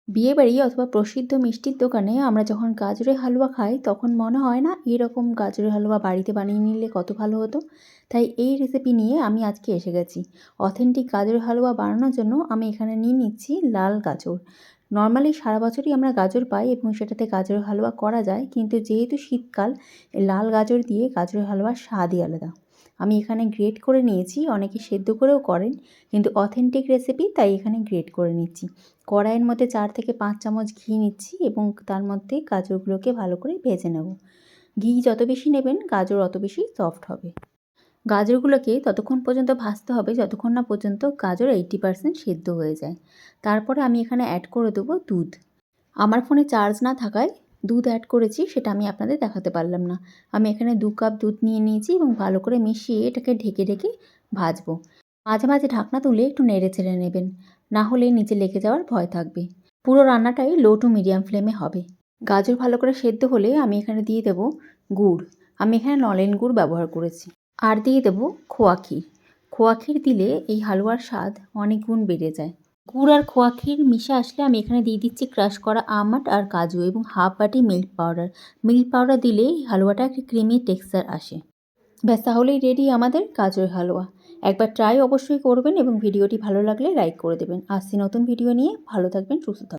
বিয়েবাড়ি অথবা প্রসিদ্ধ মিষ্টির দোকানে আমরা যখন গাজরের হালুয়া খাই তখন মনে হয় না এরকম গাজরের হালুয়া বাড়িতে বানিয়ে নিলে কত ভালো হতো। তাই এই রেসিপি নিয়ে আমি আজকে এসে গেছি। অথেন্টিক গাজরের হালুয়া বানানোর জন্য আমি এখানে নিয়ে নিচ্ছি লাল গাজর। নর্মালি সারা বছরই আমরা গাজর পাই এবং সেটাতে গাজরের হালুয়া করা যায়, কিন্তু যেহেতু শীতকাল, এই লাল গাজর দিয়ে গাজরের হালুয়ার স্বাদই আলাদা। আমি এখানে গ্রেট করে নিয়েছি, অনেকে সেদ্ধ করেও করেন, কিন্তু অথেন্টিক রেসিপি তাই এখানে গ্রেট করে নিচ্ছি। কড়াইয়ের মধ্যে 4 থেকে 5 চামচ ঘি নিচ্ছি এবং তার মধ্যে গাজরগুলোকে ভালো করে ভেজে নেব। ঘি যত বেশি নেবেন গাজর অত বেশি সফট হবে। গাজরগুলোকে ততক্ষণ পর্যন্ত ভাজতে হবে যতক্ষণ না পর্যন্ত গাজর 80% সেদ্ধ হয়ে যায়। তারপরে আমি এখানে অ্যাড করে দেবো দুধ। আমার ফোনে চার্জ না থাকায় দুধ অ্যাড করেছি, সেটা আমি আপনাদের দেখাতে পারলাম না। আমি এখানে 2 কাপ দুধ নিয়ে নিয়েছি এবং ভালো করে মিশিয়ে এটাকে ঢেকে ঢেকে ভাজবো। মাঝে মাঝে ঢাকনা তুলে একটু নেড়ে চেড়ে নেবেন, না হলে নিচে লেগে যাওয়ার ভয় থাকবে। পুরো রান্নাটাই লো টু মিডিয়াম ফ্লেমে হবে। গাজর ভালো করে সেদ্ধ হলে আমি এখানে দিয়ে দেবো গুড়। আমি এখানে নলেন গুড় ব্যবহার করেছি। আর দিয়ে দেবো খোয়া ক্ষীর। খোয়া ক্ষীর দিলে এই হালুয়ার স্বাদ অনেক গুণ বেড়ে যায়। গুড় আর খোয়া ক্ষীর মিশে আসলে আমি এখানে দিয়ে দিচ্ছি ক্রাশ করা আমন্ড আর কাজু এবং হাফ বাটি মিল্ক পাউডার। মিল্ক পাউডার দিলে এই হালুয়াটা একটা ক্রিমি টেক্সচার আসে। ব্যাস, তাহলেই রেডি আমাদের গাজরের হালুয়া। একবার ট্রাই অবশ্যই করবেন এবং ভিডিওটি ভালো লাগলে লাইক করে দেবেন। আসছি নতুন ভিডিও নিয়ে। ভালো থাকবেন, সুস্থ থাকবেন।